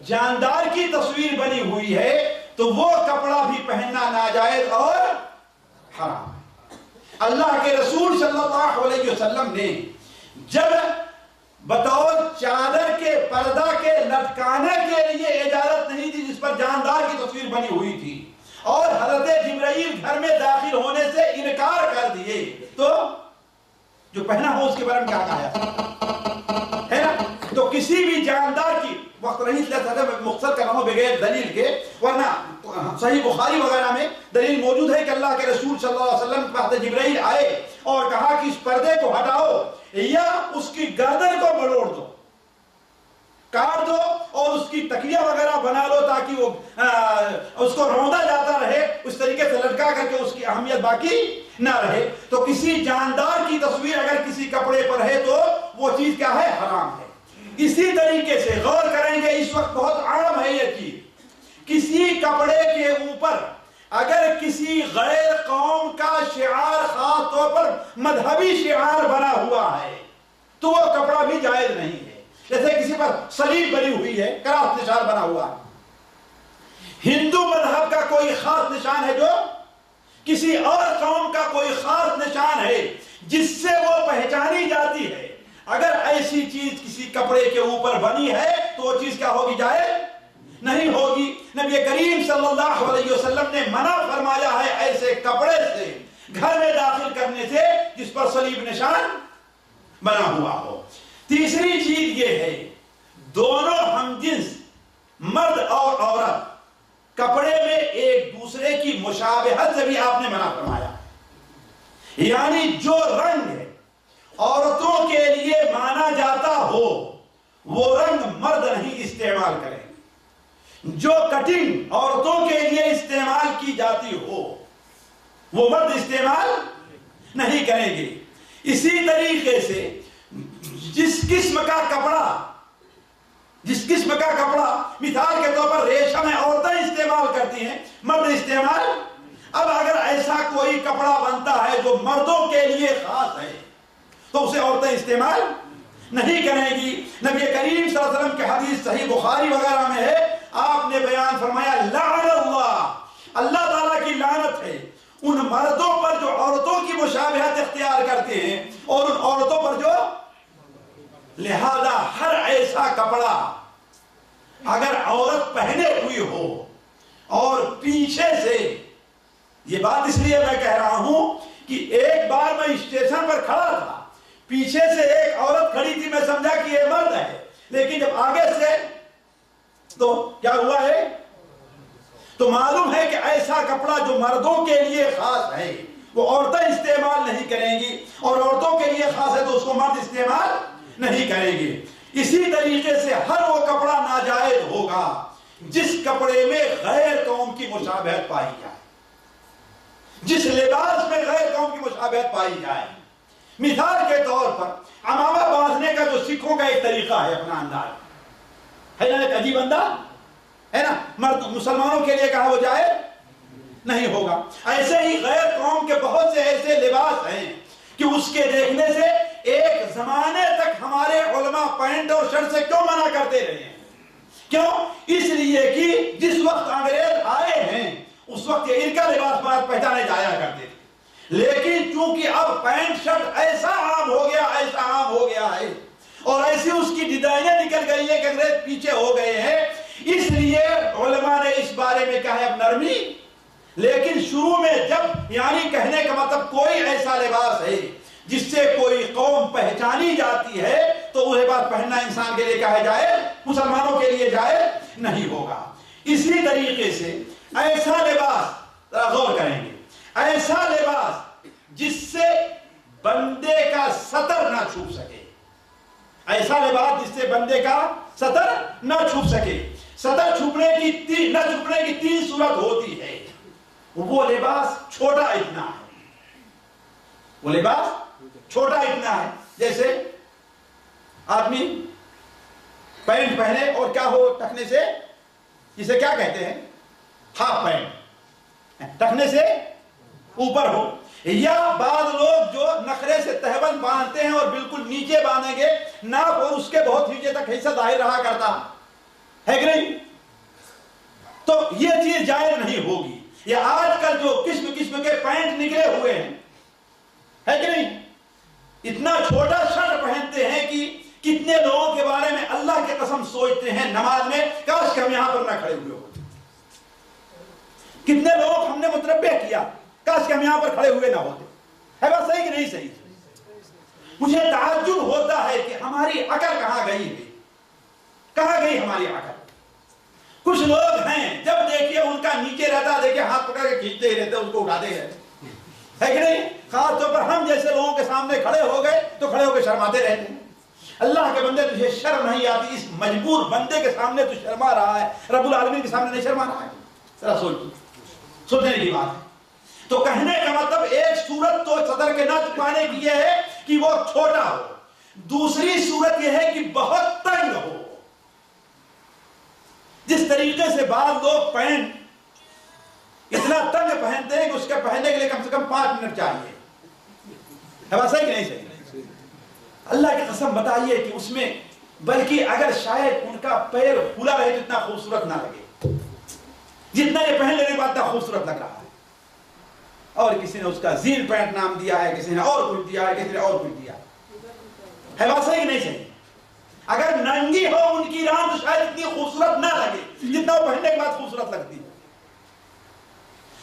جاندار کی تصویر بنی ہوئی ہے تو وہ کپڑا بھی پہننا ناجائز اور حرام ہے. اللہ کے رسول صلی اللہ علیہ وسلم نے جب بطور چادر کے پردہ کے لٹکانے کے لیے اجازت نہیں تھی جس پر جاندار کی تصویر بنی ہوئی تھی، اور حضرت جبرائیل گھر میں داخل ہونے سے انکار کر دیے، تو جو پہنا ہو اس کے بارے میں کیا کہا ہے نا؟ تو کسی بھی جاندار کی وقت نہیں مختصر کرنا ہو بغیر دلیل کے، ورنہ صحیح بخاری وغیرہ میں دلیل موجود ہے کہ اللہ کے رسول صلی اللہ علیہ وسلم پر جبرائیل آئے اور کہا کہ اس پردے کو ہٹاؤ یا اس کی گردن کو مروڑ دو، کاٹ دو اور اس کی تکیہ وغیرہ بنا لو تاکہ وہ اس کو روندا جاتا رہے، اس طریقے سے لٹکا دکھا کر کے اس کی اہمیت باقی نہ رہے. تو کسی جاندار کی تصویر اگر کسی کپڑے پر ہے تو وہ چیز کیا ہے؟ حرام ہے. اسی طریقے سے غور کریں گے، اس وقت بہت عام ہے یہ چیز، کسی کپڑے کے اوپر اگر کسی غیر قوم کا شعار، خاص طور پر مذہبی شعار بنا ہوا ہے تو وہ کپڑا بھی جائز نہیں ہے. جیسے کسی پر صلیب بنی ہوئی ہے، کراس نشان بنا ہوا ہے. ہندو مذہب کا کوئی خاص نشان ہے، جو کسی اور قوم کا کوئی خاص نشان ہے جس سے وہ پہچانی جاتی ہے، اگر ایسی چیز کسی کپڑے کے اوپر بنی ہے تو وہ چیز کیا ہوگی؟ جائز نہیں ہوگی. نبی کریم صلی اللہ علیہ وسلم نے منع فرمایا ہے ایسے کپڑے سے گھر میں داخل کرنے سے جس پر صلیب نشان بنا ہوا ہو. تیسری چیز یہ ہے، دونوں ہم جنس مرد اور عورت کپڑے میں ایک دوسرے کی مشابہت سے بھی آپ نے منع فرمایا. یعنی جو رنگ عورتوں کے لیے مانا جاتا ہو وہ رنگ مرد نہیں استعمال کریں گے، جو کٹنگ عورتوں کے لیے استعمال کی جاتی ہو وہ مرد استعمال نہیں کریں گے. اسی طریقے سے جس قسم کا کپڑا مثال کے طور پر ریشم عورتیں استعمال کرتی ہیں، مرد استعمال. اب اگر ایسا کوئی کپڑا بنتا ہے جو مردوں کے لیے خاص ہے تو اسے عورتیں استعمال نہیں کریں گی. نبی کریم صلی اللہ علیہ وسلم کی حدیث صحیح بخاری وغیرہ میں ہے، آپ نے بیان فرمایا لعن اللہ تعالیٰ کی لعنت ہے ان مردوں پر جو عورتوں کی مشابہت اختیار کرتے ہیں اور ان عورتوں پر جو. لہذا ہر ایسا کپڑا اگر عورت پہنے ہوئی ہو اور پیچھے سے، یہ بات اس لیے میں کہہ رہا ہوں کہ ایک بار میں اسٹیشن پر کھڑا تھا، پیچھے سے ایک عورت کھڑی تھی، میں سمجھا کہ یہ مرد ہے، لیکن جب آگے سے تو کیا ہوا ہے، تو معلوم ہے کہ ایسا کپڑا جو مردوں کے لیے خاص ہے وہ عورتیں استعمال نہیں کریں گی، اور عورتوں کے لیے خاص ہے تو اس کو مرد استعمال نہیں کریں گے. اسی طریقے سے ہر وہ کپڑا ناجائز ہوگا جس کپڑے میں غیر قوم کی مشابہت پائی جائے، جس لباس میں غیر قوم کی مشابہت پائی جائے. مثال کے طور پر عمامہ باندھنے کا جو سکھوں کا ایک طریقہ ہے، اپنا انداز ہے نا، ایک عجیب انداز ہے نا، مرد مسلمانوں کے لیے کہا وہ جائے نہیں ہوگا. ایسے ہی غیر قوم کے بہت سے ایسے لباس ہیں کہ اس کے دیکھنے سے ایک زمانے تک ہمارے علماء پینٹ اور شرٹ سے کیوں منع کرتے رہے ہیں؟ کیوں؟ اس لیے کہ جس وقت انگریز آئے ہیں اس وقت یہ ان کا لباس پہچانے جایا کرتے تھے، لیکن چونکہ اب پینٹ شرٹ ایسا عام ہو گیا ہے اور ایسی اس کی ڈیزائنیں نکل گئی ہیں کہ انگریز پیچھے ہو گئے ہیں، اس لیے علماء نے اس بارے میں کہا ہے اب نرمی. لیکن شروع میں جب یعنی کہنے کا مطلب کوئی ایسا لباس ہے جس سے کوئی قوم پہچانی جاتی ہے تو وہ لباس پہننا انسان کے لیے کہا جائے، مسلمانوں کے لیے جائے نہیں ہوگا. اسی طریقے سے ایسا لباس، غور کریں گے، ایسا لباس جس سے بندے کا سطر نہ چھپ سکے، ایسا لباس جس سے بندے کا سطر نہ چھپ سکے. سطر چھپنے کی تین صورت ہوتی ہے. وہ لباس چھوٹا اتنا ہے، وہ لباس چھوٹا اتنا ہے، جیسے آدمی پینٹ پہنے اور کیا ہو ٹخنے سے، جسے کیا کہتے ہیں ہاف پینٹ، ٹخنے سے اوپر ہو. یا بعض لوگ جو نخرے سے تہبند باندھتے ہیں اور بالکل نیچے باندھیں گے ناپ اور اس کے بہت نیچے تک حصہ ظاہر رہا کرتا ہے کہ نہیں، تو یہ چیز جائز نہیں ہوگی. یا آج کل جو قسم کے پینٹ نکلے ہوئے ہیں ہے کہ نہیں، اتنا چھوٹا شرٹ پہنتے ہیں کہ کتنے لوگوں کے بارے میں اللہ کی قسم سوچتے ہیں نماز میں کاش کہ ہم یہاں پر نہ کھڑے ہوئے ہوتے. کتنے لوگ ہم نے متنبہ کیا کاش کہ ہم یہاں پر کھڑے ہوئے نہ ہوتے. ہے بات صحیح کہ نہیں صحیح؟ مجھے تعجب ہوتا ہے کہ ہماری عقل کہاں گئی ہے، کہاں گئی ہماری عقل. کچھ لوگ ہیں جب دیکھیے ان کا نیچے رہتا، دیکھیے ہاتھ پکڑ کے کھینچتے ہی رہتے، اس کو اٹھاتے ہی رہتے، ہے کہ نہیں. خاص طور پر ہم جیسے لوگوں کے سامنے کھڑے ہو گئے تو کھڑے ہو کے شرماتے رہتے ہیں. اللہ کے بندے تجھے شرم نہیں آتی؟ اس مجبور بندے کے سامنے تو شرما رہا ہے، رب العالمین کے سامنے نہیں شرما رہا ہے. ذرا سوچنے کی بات ہے. تو کہنے کا مطلب ایک صورت تو صدر کے نہ چھپانے کی یہ ہے کہ وہ چھوٹا ہو، دوسری صورت یہ ہے کہ بہت تنگ ہو. جس طریقے سے بعض لوگ پینٹ اتنا تنگ پہنتے ہیں کہ اس کے پہننے کے لیے کم سے کم 5 منٹ چاہیے. ہے بات صحیح کہ نہیں صحیح؟ اللہ کی قسم بتائیے کہ اس میں بلکہ اگر شاید ان کا پیر کھلا رہے تو اتنا خوبصورت نہ لگے جتنا یہ پہن لینے کے بعد اتنا خوبصورت لگ رہا ہے. اور کسی نے اس کا زیل پینٹ نام دیا ہے، کسی نے اور کچھ دیا ہے، کسی نے اور کچھ دیا ہے. بات صحیح کہ نہیں صحیح؟ اگر ننگی ہو ان کی ران تو شاید اتنی خوبصورت نہ لگے جتنا وہ پہننے کے بعد خوبصورت لگتی ہے.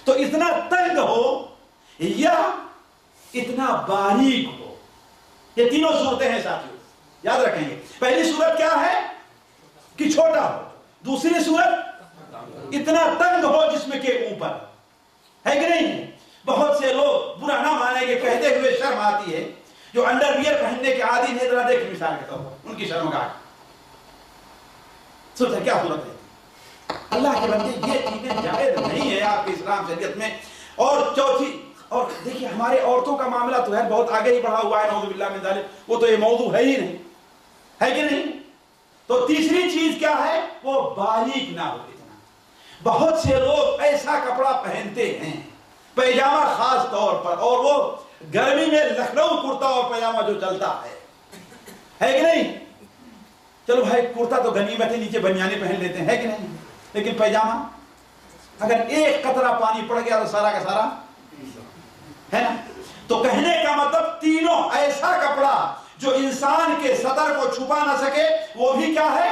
تو اتنا تنگ ہو یا اتنا باریک ہو، یہ تینوں صورتیں ہیں ساتھیوں، یاد رکھیں گے. پہلی صورت کیا ہے کہ چھوٹا ہو، دوسری صورت اتنا تنگ ہو جسم کے اوپر، ہے کہ نہیں؟ بہت سے لوگ برا نہ مانے کہ کہتے ہوئے شرم آتی ہے، جو انڈر ویئر پہننے کے عادی ہیں. ذرا دیکھ مثال کے طور پر ان کی شرمگاہ سوچا کیا صورت ہے. اللہ کے بندے یہ چیزیں جائز نہیں ہے آپ کے اسلام شریعت میں. اور چوتھی، اور دیکھیے ہمارے عورتوں کا معاملہ تو ہے بہت آگے ہی بڑھا ہوا ہے، نعوذ باللہ من ذالک، وہ تو یہ موضوع ہے ہی نہیں، ہے کہ نہیں؟ تو تیسری چیز کیا ہے؟ وہ باریک نہ ہو اتنا. بہت سے لوگ ایسا کپڑا پہنتے ہیں پیجامہ خاص طور پر، اور وہ گرمی میں لکھنؤ کرتا اور پیجامہ جو چلتا ہے کہ نہیں؟ چلو بھائی کرتا تو غنیمت ہے، نیچے بنیانے پہن لیتے ہیں، ہے کہ نہیں؟ لیکن پیجامہ اگر ایک قطرہ پانی پڑ گیا تو سارا کا سارا ہے نا. تو کہنے کا مطلب تینوں ایسا کپڑا جو انسان کے صدر کو چھپا نہ سکے وہ بھی کیا ہے؟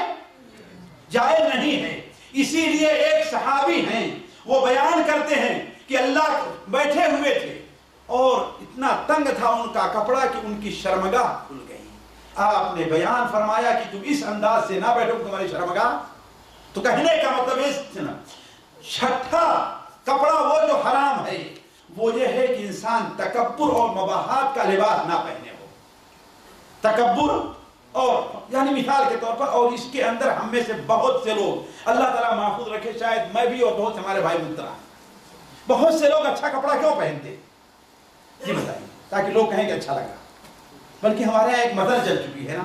جائز نہیں ہے. اسی لیے ایک صحابی ہیں وہ بیان کرتے ہیں کہ اللہ بیٹھے ہوئے تھے اور اتنا تنگ تھا ان کا کپڑا کہ ان کی شرمگاہ کھل گئی. آپ نے بیان فرمایا کہ تم اس انداز سے نہ بیٹھو تمہاری شرمگاہ. تو کہنے کا مطلب اس چھٹا کپڑا وہ جو حرام ہے وہ یہ ہے کہ انسان تکبر اور مباحات کا لباس نہ پہنے ہو. تکبر اور یعنی مثال کے طور پر، اور اس کے اندر ہم میں سے بہت سے لوگ اللہ تعالیٰ محفوظ رکھے، شاید میں بھی اور بہت سے ہمارے بھائی مترا ہیں، بہت سے لوگ اچھا کپڑا کیوں پہنتے؟ جی بتائیے. تاکہ لوگ کہیں کہ اچھا لگا. بلکہ ہمارے یہاں ایک مدر چل چکی ہے نا،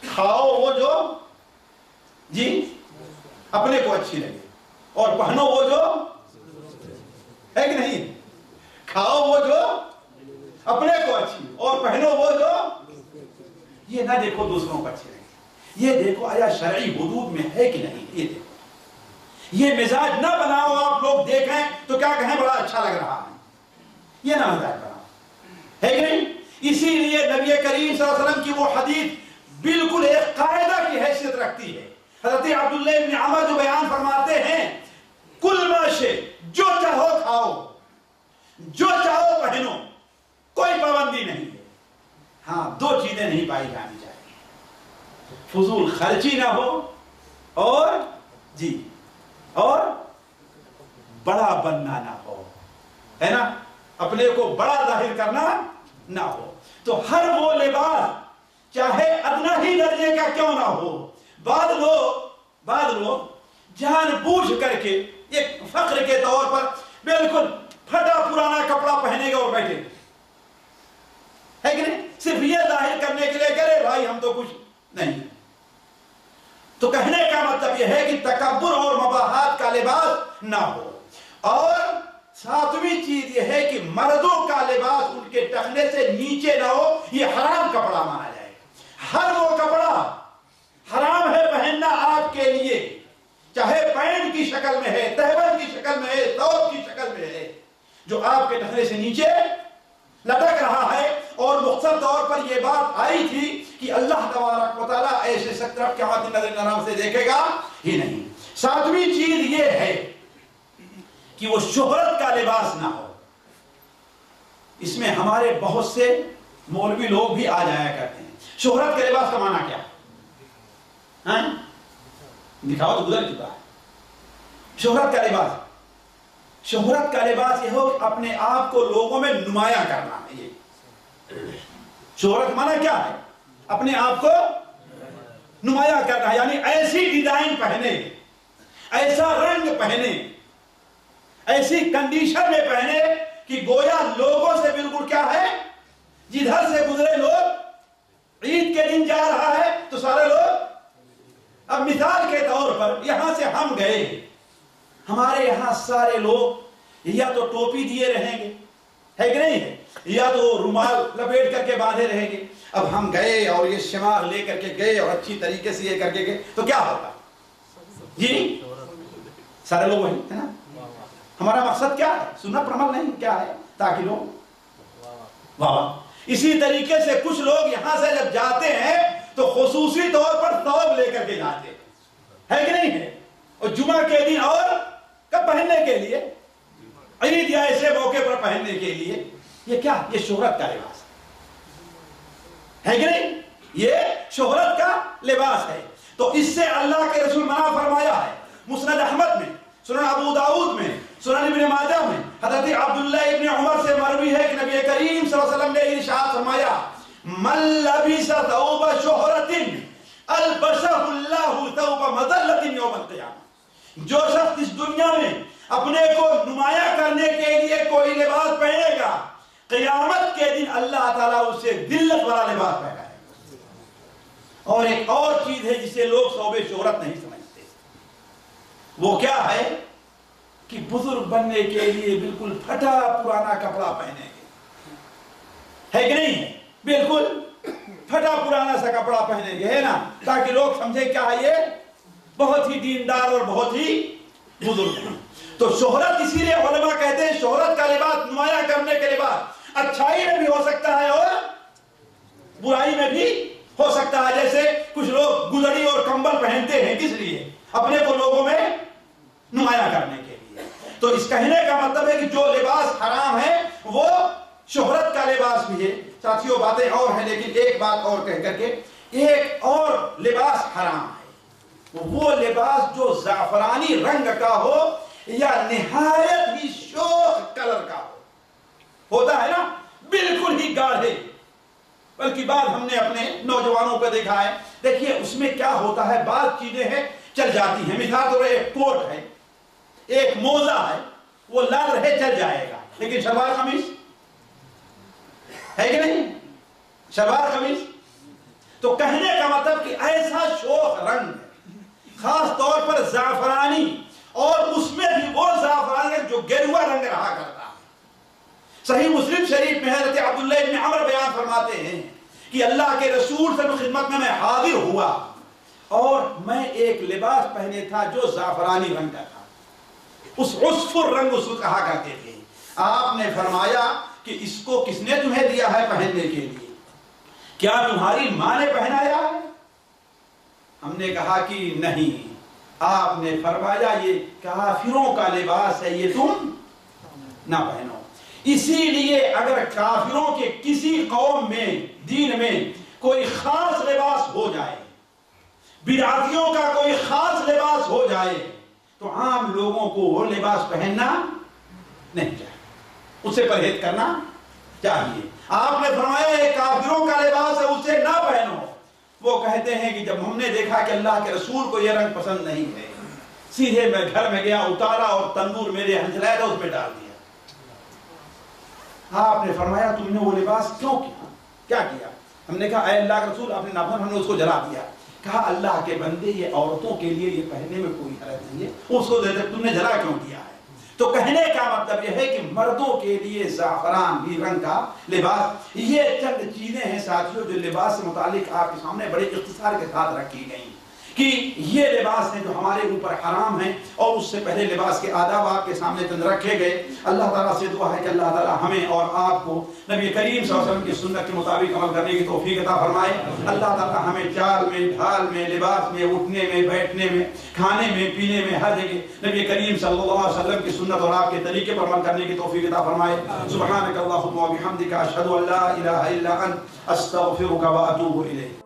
کھاؤ وہ جو جی اپنے کو اچھی لگے اور پہنو وہ جو ہے کہ نہیں. کھاؤ وہ جو اپنے کو اچھی اور پہنو وہ جو، یہ نہ دیکھو دوسروں کو اچھی لگے، یہ دیکھو آیا شرعی حدود میں ہے کہ نہیں. یہ دیکھو، یہ مزاج نہ بناؤ آپ لوگ دیکھیں تو کیا کہیں بڑا اچھا لگ رہا ہے، یہ نہ مزاج بناؤ، ہے کہ نہیں. اسی لیے نبی کریم صلی اللہ علیہ وسلم کی وہ حدیث بالکل ایک قاعدہ کی حیثیت رکھتی ہے. حضرت عبداللہ ابن عمر جو بیان فرماتے ہیں، کل ما شئ، جو چاہو کھاؤ، جو چاہو پہنو، کوئی پابندی نہیں ہے. ہاں دو چیزیں نہیں پائی جانی چاہیے، فضول خرچی نہ ہو اور جی اور بڑا بننا نہ ہو، ہے نا، اپنے کو بڑا ظاہر کرنا نہ ہو. تو ہر وہ لباس چاہے ادنا ہی درجے کا کیوں نہ ہو، بعض لوگ جان بوجھ کر کے ایک فخر کے طور پر بالکل پھٹا پرانا کپڑا پہنے گا اور بیٹھے، ہے کہ نہیں، صرف یہ ظاہر کرنے کے لیے کرے بھائی ہم تو کچھ نہیں. تو کہنے کا مطلب یہ ہے کہ تکبر اور مباحات کا لباس نہ ہو. اور ساتویں چیز یہ ہے کہ مردوں کا لباس ان کے ٹخنے سے نیچے نہ ہو، یہ حرام کپڑا مانا جائے. ہر وہ کپڑا حرام ہے پہننا آپ کے لیے، چاہے پینٹ کی شکل میں ہے، تہبند کی شکل میں ہے، ثوب کی شکل میں ہے، جو آپ کے ٹخنے سے نیچے لٹک رہا ہے. اور مختصر طور پر یہ بات آئی تھی کہ اللہ تبارک و تعالیٰ ایسے شخص طرف قیامت نظر نرم سے دیکھے گا ہی نہیں. ساتویں چیز یہ ہے کہ وہ شہرت کا لباس نہ ہو. اس میں ہمارے بہت سے مولوی لوگ بھی آ جایا کرتے ہیں. شہرت کے لباس کا معنی کیا؟ دکھاؤ تو گزر چکا ہے. شہرت کا لباس یہ ہو کہ اپنے آپ کو لوگوں میں نمایاں کرنا ہے. یہ شہرت معنی کیا ہے؟ اپنے آپ کو نمایاں کرنا ہے، یعنی ایسی ڈیزائن پہنے، ایسا رنگ پہنے، ایسی کنڈیشن میں پہنے کہ گویا لوگوں سے بالکل کیا ہے، جدھر سے گزرے لوگ عید کے دن جا رہا ہے تو سارے لوگ، اب مثال کے طور پر یہاں سے ہم گئے، ہمارے یہاں سارے لوگ یا تو ٹوپی دیے رہیں گے، ہے کہ نہیں ہے، یا تو رومال لپیٹ کر کے باندھے رہیں گے. اب ہم گئے اور یہ شماغ لے کر کے گئے اور اچھی طریقے سے یہ کر کے گئے تو کیا ہوتا جی؟ سارے لوگ وہی ہے نا. ہمارا مقصد کیا ہے؟ سنت پر عمل نہیں، کیا ہے؟ تاکہ لوگ واہ. اسی طریقے سے کچھ لوگ یہاں سے جب جاتے ہیں تو خصوصی طور پر ثوب لے کر کے جاتے ہیں، ہے کہ نہیں ہے، اور جمعہ کے دن اور کب پہننے کے لیے، عید یا ایسے موقع پر پہننے کے لیے. یہ کیا؟ یہ شہرت کا لباس ہے کہ نہیں، یہ شہرت کا لباس ہے. تو اس سے اللہ کے رسول منع فرمایا ہے. مسند احمد میں، سنن ابو داؤد میں، سنن ابن ماجہ میں حضرت عبداللہ ابن عمر سے مروی ہے کہ نبی کریم صلی اللہ علیہ وسلم نے ارشاد فرمایا من لبس ثوب شہرت البسہ اللہ ثوب مذلۃ یوم القیامہ. جو شخص اس دنیا میں اپنے کو نمایاں کرنے کے لیے کوئی لباس پہنے گا، قیامت کے دن اللہ تعالیٰ اسے ذلت والا لباس پہنائے گا. اور ایک اور چیز ہے جسے لوگ ثوب شہرت نہیں سمجھتے، وہ کیا ہے کہ بزرگ بننے کے لیے بالکل پھٹا پرانا کپڑا پہنے گے، ہے کہ نہیں ہے، بالکل پھٹا پرانا سا کپڑا پہنے گے، ہے نا، تاکہ لوگ سمجھے کیا ہے، یہ بہت ہی دیندار اور بہت ہی بزرگ ہیں. تو شہرت اسی لیے علماء کہتے ہیں شہرت کا لباس نمایاں کرنے کے لباس اچھائی میں بھی ہو سکتا ہے اور برائی میں بھی ہو سکتا ہے. جیسے کچھ لوگ گدڑی اور کمبل پہنتے ہیں، کس لیے؟ اپنے کو لوگوں میں نمایاں کرنے کے لیے. تو اس کہنے کا مطلب ہے کہ جو لباس حرام ہے وہ شہرت کا لباس بھی ہے. ساتھیوں باتیں اور ہیں لیکن ایک بات اور کہہ کر کے، ایک اور لباس حرام ہے، وہ لباس جو زعفرانی رنگ کا ہو یا نہایت ہی شوخ کلر کا ہوتا ہے نا، بالکل ہی گاڑھے. بلکہ بعد ہم نے اپنے نوجوانوں پہ دیکھا ہے، دیکھیے اس میں کیا ہوتا ہے، بعض چیزیں ہیں چل جاتی ہیں. مثال طور ایک کوٹ ہے، ایک موزہ ہے، وہ لال رہے چل جائے گا، لیکن شلوار قمیص ہے کہ نہیں، شلوار قمیص. تو کہنے کا مطلب کہ ایسا شوخ رنگ خاص طور پر زعفرانی، اور اس میں بھی وہ زعفرانی جو گیروا رنگ رہا کرتا ہے. صحیح مسلم شریف میں حضرت عبداللہ ابن عمر بیان فرماتے ہیں کہ اللہ کے رسول صلی اللہ علیہ وسلم کی خدمت میں حاضر ہوا اور میں ایک لباس پہنے تھا جو زعفرانی رنگ کا تھا. اس عصفر رنگ اس کو کہا کرتے تھے. آپ نے فرمایا کہ اس کو کس نے تمہیں دیا ہے پہننے کے لیے؟ کیا تمہاری ماں نے پہنایا ہے؟ ہم نے کہا کہ نہیں. آپ نے فرمایا یہ کافروں کا لباس ہے، یہ تم نہ پہنو. اسی لیے اگر کافروں کے کسی قوم میں، دین میں کوئی خاص لباس ہو جائے، بدعتیوں کا کوئی خاص لباس ہو جائے، تو عام لوگوں کو وہ لباس پہننا نہیں چاہیے، اسے پرہیز کرنا چاہیے. آپ نے فرمایا یہ کافروں کا لباس ہے، اسے نہ پہنو. وہ کہتے ہیں کہ جب ہم نے دیکھا کہ اللہ کے رسول کو یہ رنگ پسند نہیں ہے، سیدھے میں گھر میں گیا، اتارا اور تندور میرے ہنجلایا تھا اس میں ڈال دیا. آپ نے فرمایا تم نے وہ لباس کیوں کیا کیا؟ ہم نے کہا اے اللہ کے رسول آپ نے ناپسند، ہم نے اس کو جلا دیا. کہا اللہ کے بندے یہ عورتوں کے لیے یہ پہننے میں کوئی حرج نہیں ہے، اس کو تم نے جلا کیوں دیا ہے؟ تو کہنے کا مطلب یہ ہے کہ مردوں کے لیے زعفران بھی رنگ کا لباس. یہ چند چیزیں ہیں ساتھیوں جو لباس سے متعلق آپ کے سامنے بڑے اختصار کے ساتھ رکھی گئی کہ یہ لباس ہیں جو ہمارے اوپر حرام ہیں، اور اس سے پہلے لباس کے آداب آپ کے سامنے چند رکھے گئے. اللہ تعالیٰ سے دعا ہے کہ اللہ تعالیٰ ہمیں اور آپ کو نبی کریم صلی اللہ علیہ وسلم کی سنت کے مطابق عمل کرنے کی توفیق عطا فرمائے. اللہ تعالیٰ ہمیں چال میں، ڈھال میں، لباس میں، اٹھنے میں، بیٹھنے میں، کھانے میں، پینے میں، ہر جگہ نبی کریم صلی اللہ علیہ وسلم کی سنت اور آپ کے طریقے پر عمل کرنے کی توفیق عطا فرمائے. سبحانک اللہم و بحمدک، اشہد ان لا الہ الا انت، استغفرک و اتوب الیک.